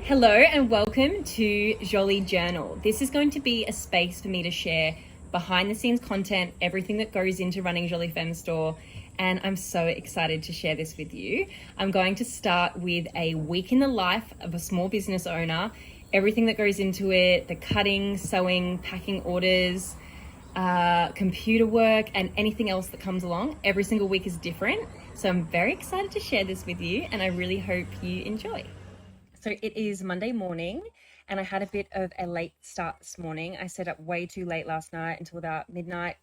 Hello and welcome to Jolie Journal. This is going to be a space for me to share behind the scenes content, everything that goes into running Jolie Femme Store, and I'm so excited to share this with you. I'm going to start with a week in the life of a small business owner, everything that goes into it, the cutting, sewing, packing orders, computer work, and anything else that comes along. Every single week is different, so I'm very excited to share this with you, and I really hope you enjoy. So it is Monday morning and I had a bit of a late start this morning. I set up way too late last night until about midnight,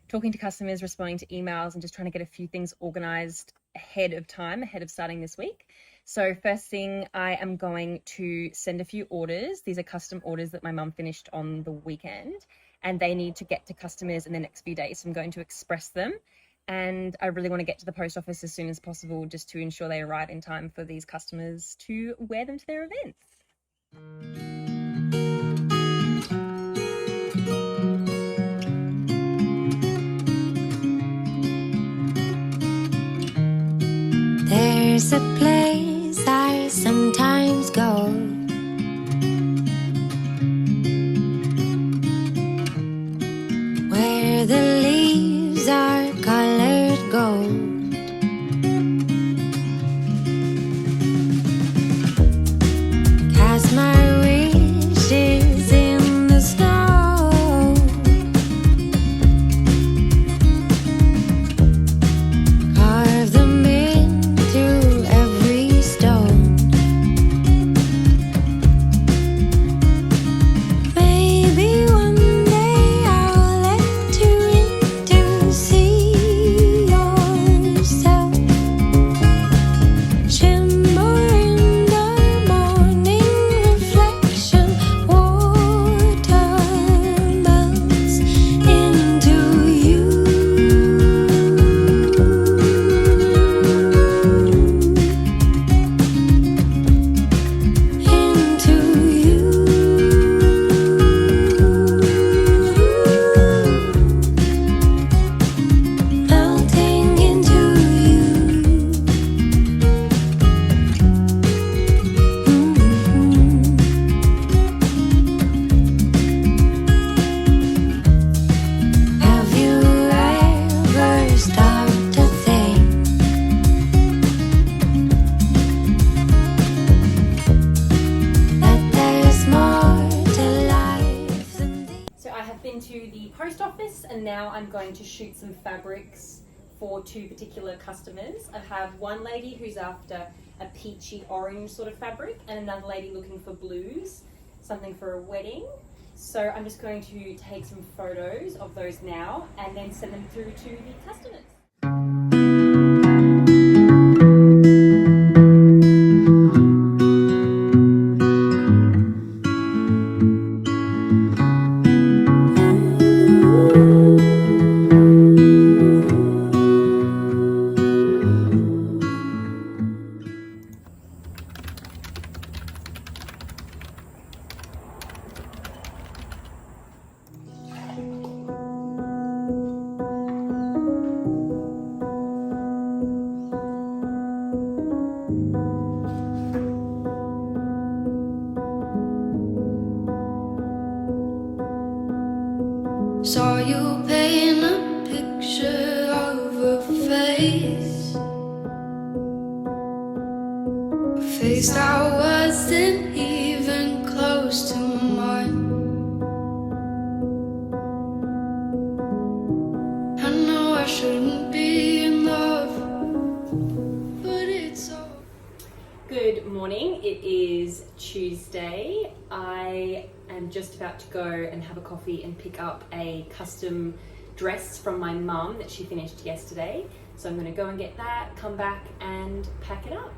talking to customers, responding to emails, and just trying to get a few things organized ahead of time, ahead of starting this week. So first thing, I am going to send a few orders. These are custom orders that my mum finished on the weekend and they need to get to customers in the next few days. So I'm going to express them. And I really want to get to the post office as soon as possible just to ensure they arrive in time for these customers to wear them to their events. There's a place I sometimes go, where the leaves are colored gold. Cast my wishes in the snow, carve them into every stone. Maybe one day I'll let you in to see yourself shimmer in the morning reflection. Water melts into you. Melting into you. Have you ever stopped to think that there's more to life than these? So I have been to the post office and now I'm going to shoot some fabrics for two particular customers. I have one lady who's after a peachy orange sort of fabric and another lady looking for blues, something for a wedding. So I'm just going to take some photos of those now and then send them through to the customers. Saw you paint a picture of a face, a face that wasn't even close to mine. shouldn't be in love, but it's all. Good morning, it is Tuesday. I am just about to go and have a coffee and pick up a custom dress from my mum that she finished yesterday. So I'm going to go and get that, come back and pack it up.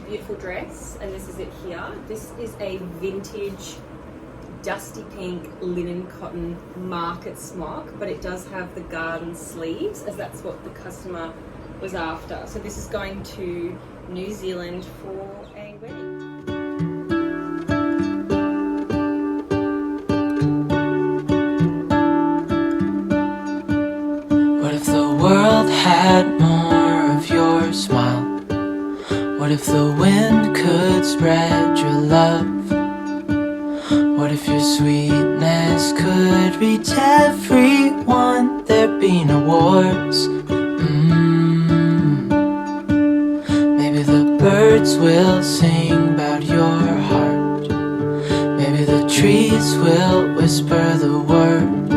Beautiful dress, and this is it here. This is a vintage dusty pink linen cotton market smock, but it does have the garden sleeves as that's what the customer was after. So this is going to New Zealand for a wedding. What if the world had more of your smile? What if the wind could spread your love? What if your sweetness could reach everyone? There'd be no wars. Maybe the birds will sing about your heart. Maybe the trees will whisper the word.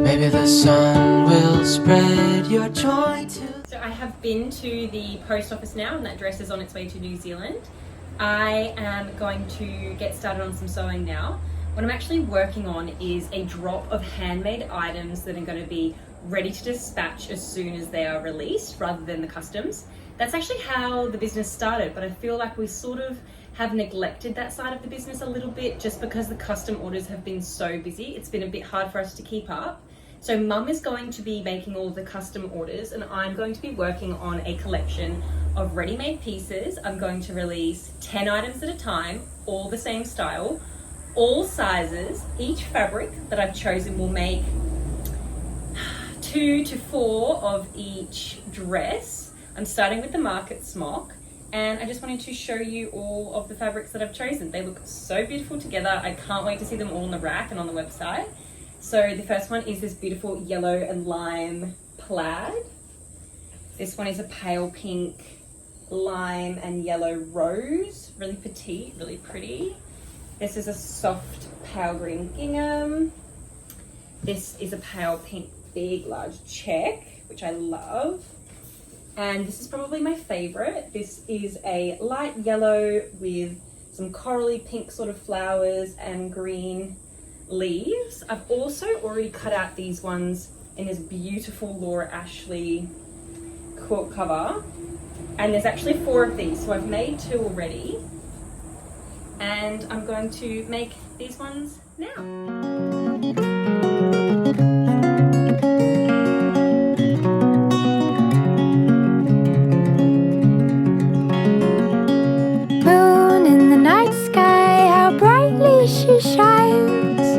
Maybe the sun will spread your joy too. So I have been to the post office now, and that dress is on its way to New Zealand. I am going to get started on some sewing now. What I'm actually working on is a drop of handmade items that are going to be ready to dispatch as soon as they are released, rather than the customs. That's actually how the business started, but I feel like we sort of have neglected that side of the business a little bit just because the custom orders have been so busy. It's been a bit hard for us to keep up. So Mum is going to be making all of the custom orders, and I'm going to be working on a collection of ready-made pieces. I'm going to release 10 items at a time, all the same style, all sizes. Each fabric that I've chosen will make 2 to 4 of each dress. I'm starting with the market smock, and I just wanted to show you all of the fabrics that I've chosen. They look so beautiful together. I can't wait to see them all on the rack and on the website. So the first one is this beautiful yellow and lime plaid. This one is a pale pink lime and yellow rose, really petite, really pretty. This is a soft pale green gingham. This is a pale pink big large check, which I love. And this is probably my favorite. This is a light yellow with some corally pink sort of flowers and green leaves. I've also already cut out these ones in this beautiful Laura Ashley quilt cover, and there's actually 4 of these, so I've made 2 already, and I'm going to make these ones now. She shines,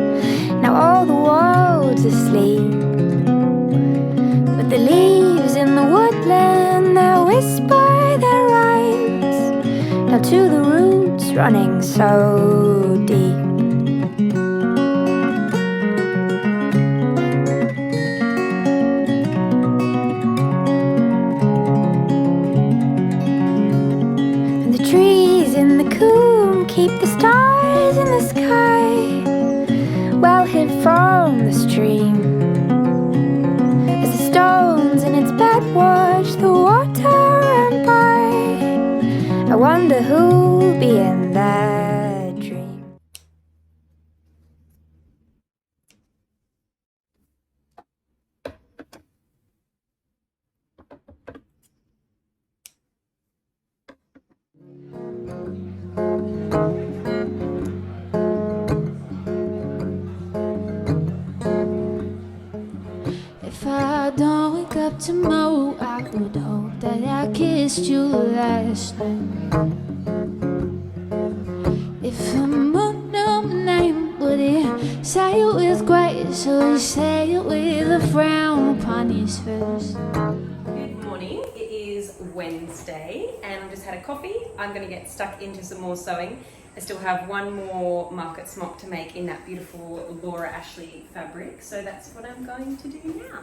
now all the world's asleep, but the leaves in the woodland, they whisper their rhymes, down to the roots running so deep. And the trees in the coombe keep the stars in the sky, well hid from the stream, as the stones in its bed watch the water run by. I wonder who'll be in that dream. If I don't wake up tomorrow, I would hope that I kissed you last night. If a moon knew my name, would he say it with grace, or would he say it with a frown upon his face? Good morning. It is is Wednesday and I've just had a coffee. I'm going to get stuck into some more sewing. I still have one more market smock to make in that beautiful Laura Ashley fabric, so that's what I'm going to do now.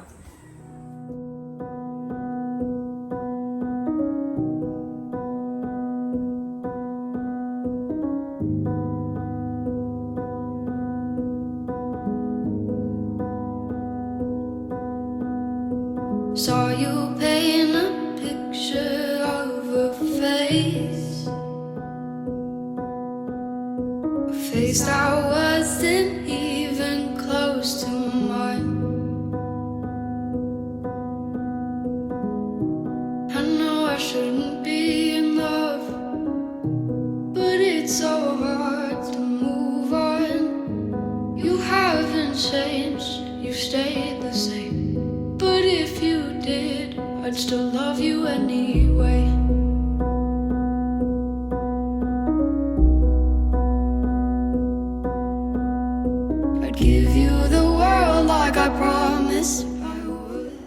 Saw you paint a picture of a face, a face that wasn't even close to mine. I know I shouldn't be in love, but it's so hard to move on. You haven't changed, you stayed the same. But if you did, I'd still love you anyway. I'd give you the world like I promised I would.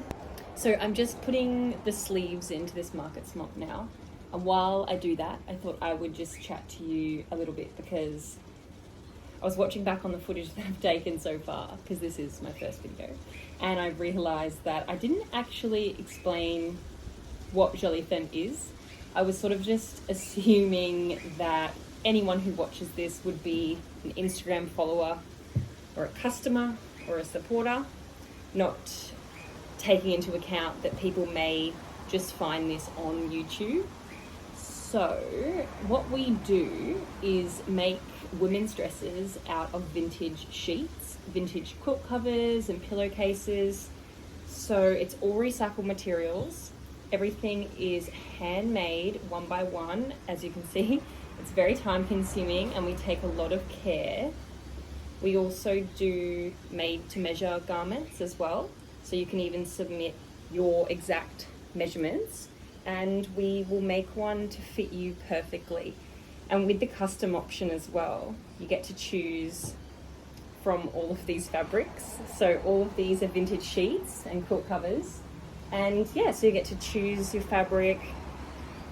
So I'm just putting the sleeves into this market smock now. And while I do that, I thought I would just chat to you a little bit because I was watching back on the footage that I've taken so far, because this is my first video, and I realised that I didn't actually explain what Jolie Femme is. I was sort of just assuming that anyone who watches this would be an Instagram follower or a customer or a supporter, not taking into account that people may just find this on YouTube. So what we do is make women's dresses out of vintage sheets, vintage quilt covers and pillowcases. So it's all recycled materials. Everything is handmade one by one, as you can see. It's very time consuming and we take a lot of care. We also do made to measure garments as well. So you can even submit your exact measurements and we will make one to fit you perfectly. And with the custom option as well, you get to choose from all of these fabrics. So all of these are vintage sheets and quilt covers. And yeah, so you get to choose your fabric,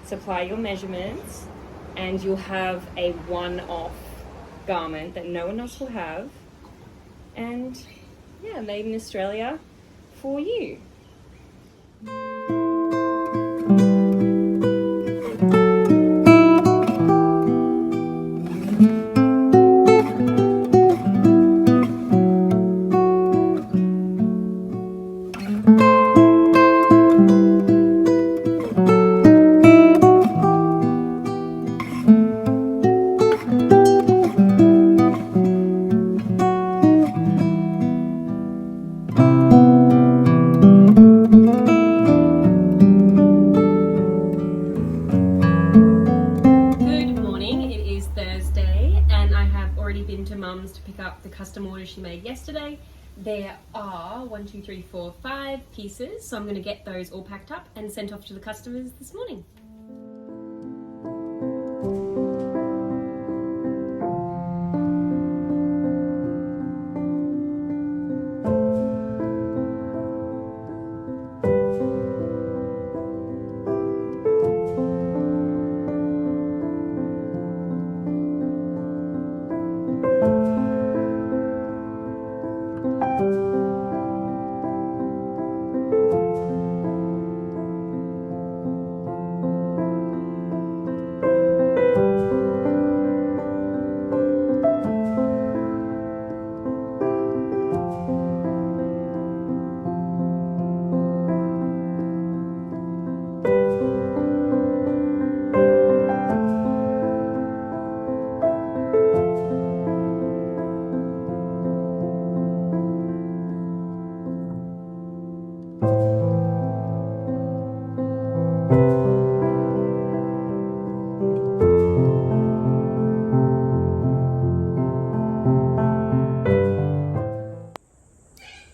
supply your measurements, and you'll have a one-off garment that no one else will have. And yeah, made in Australia for you. To pick up the custom order she made yesterday. There are 1, 2, 3, 4, 5 pieces, so I'm going to get those all packed up and sent off to the customers this morning.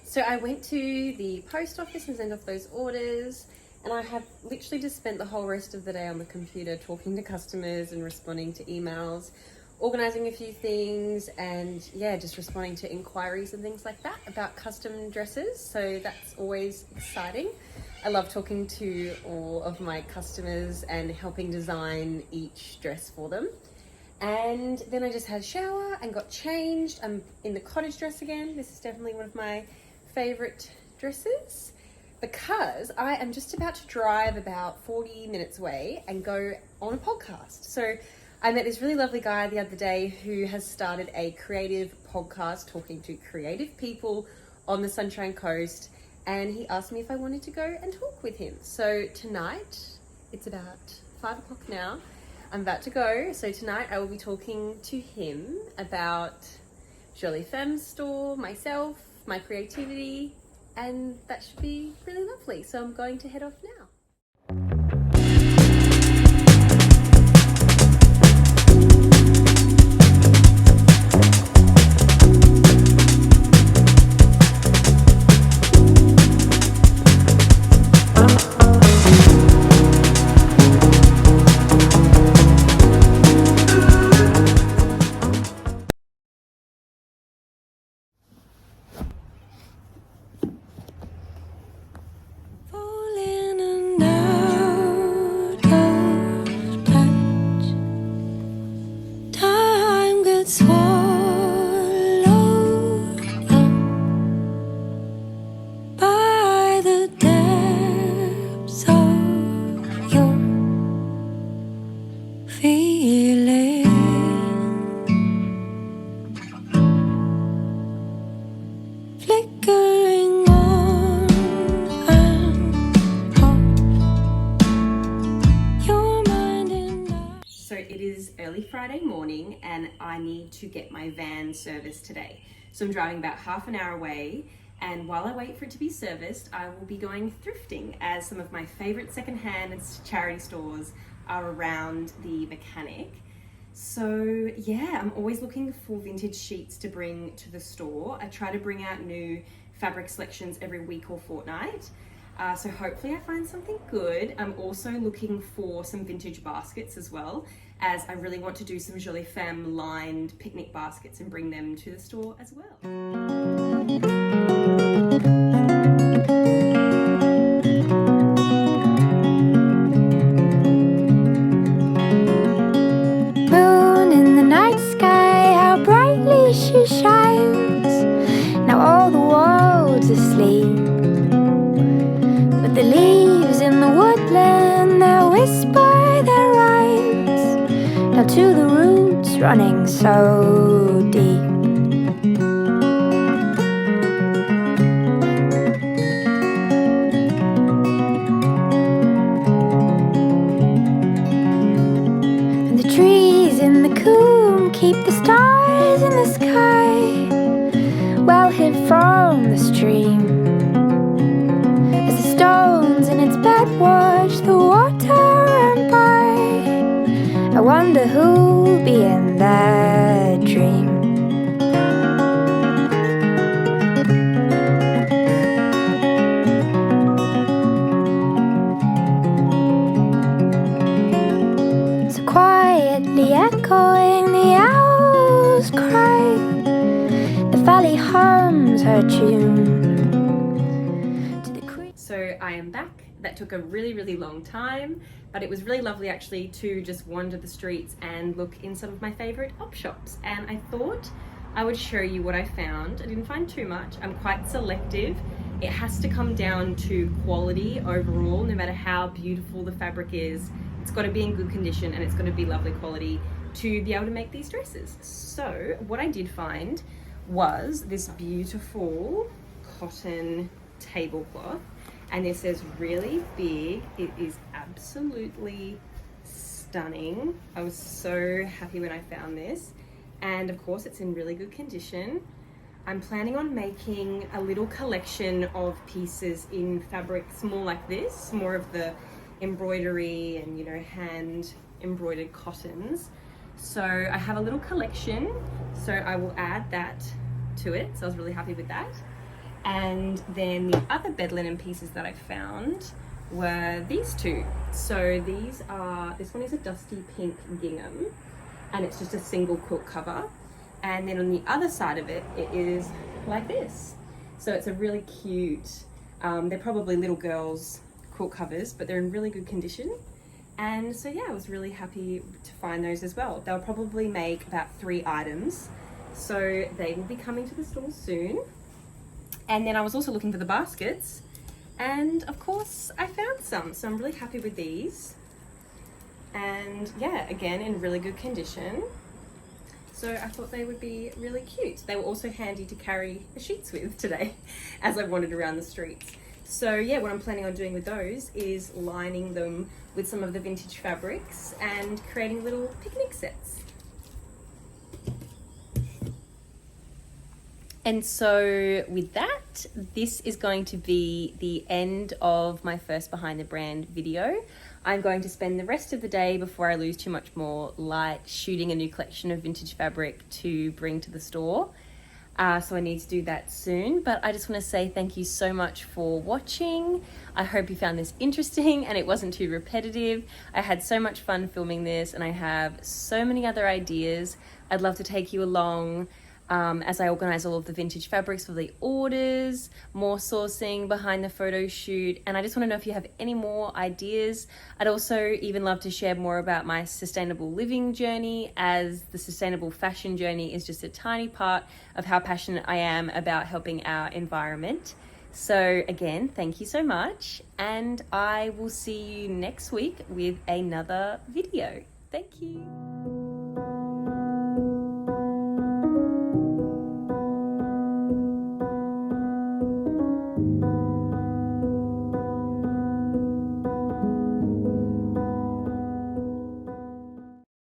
So I went to the post office and sent off those orders, and I have literally just spent the whole rest of the day on the computer talking to customers and responding to emails, organising a few things, and yeah, just responding to inquiries and things like that about custom dresses. So that's always exciting. I love talking to all of my customers and helping design each dress for them. And then I just had a shower and got changed. I'm in the cottage dress again. This is definitely one of my favorite dresses because I am just about to drive about 40 minutes away and go on a podcast. So I met this really lovely guy the other day who has started a creative podcast talking to creative people on the Sunshine Coast, and he asked me if I wanted to go and talk with him. So tonight, it's about 5 o'clock now, I'm about to go. So tonight I will be talking to him about Jolie Femmes store, myself, my creativity, and that should be really lovely. So I'm going to head off now. Friday morning and I need to get my van serviced today. So I'm driving about half an hour away, and while I wait for it to be serviced, I will be going thrifting as some of my favorite secondhand and charity stores are around the mechanic. So yeah, I'm always looking for vintage sheets to bring to the store. I try to bring out new fabric selections every week or fortnight. So hopefully I find something good. I'm also looking for some vintage baskets as well, as I really want to do some Jolie Femme lined picnic baskets and bring them to the store as well. Moon in the night sky, how brightly she shines. Now all the world's asleep, but the leaves in the woodland, they whisper their rhymes down to the roots running so deep. And the trees in the coombe keep the stars in the sky, well hid from the stream. As the stones in its bed watch the water run by, I wonder who'll be in that dream. So quietly echoing the owl's cry, the valley hums her tune. So I am back. That took a really long time, but it was really lovely actually to just wander the streets and look in some of my favorite op shops, and I thought I would show you what I found. I didn't find too much. I'm quite selective. It has to come down to quality overall. No matter how beautiful the fabric is, it's got to be in good condition and it's got to be lovely quality to be able to make these dresses. So what I did find was this beautiful cotton tablecloth, and this is really big. It is absolutely stunning. I was so happy when I found this, and of course it's in really good condition. I'm planning on making a little collection of pieces in fabrics more like this, more of the embroidery and, you know, hand embroidered cottons. So I have a little collection, so I will add that to it. So I was really happy with that. And then the other bed linen pieces that I found were these two. So these are, this one is a dusty pink gingham, and it's just a single quilt cover. And then on the other side of it, it is like this. So it's a really cute, they're probably little girls' quilt covers, but they're in really good condition. And so yeah, I was really happy to find those as well. They'll probably make about 3 items, so they will be coming to the store soon. And then I was also looking for the baskets, and of course I found some, so I'm really happy with these. And yeah, again, in really good condition. So I thought they would be really cute. They were also handy to carry the sheets with today as I wandered around the streets. So yeah, what I'm planning on doing with those is lining them with some of the vintage fabrics and creating little picnic sets. And so with that, this is going to be the end of my first Behind the Brand video. I'm going to spend the rest of the day, before I lose too much more light, shooting a new collection of vintage fabric to bring to the store. So I need to do that soon, but I just want to say thank you so much for watching. I hope you found this interesting and it wasn't too repetitive. I had so much fun filming this, and I have so many other ideas. I'd love to take you along as I organize all of the vintage fabrics for the orders, more sourcing behind the photo shoot, and I just want to know if you have any more ideas. I'd also even love to share more about my sustainable living journey, as the sustainable fashion journey is just a tiny part of how passionate I am about helping our environment. So again, thank you so much, and I will see you next week with another video. Thank you.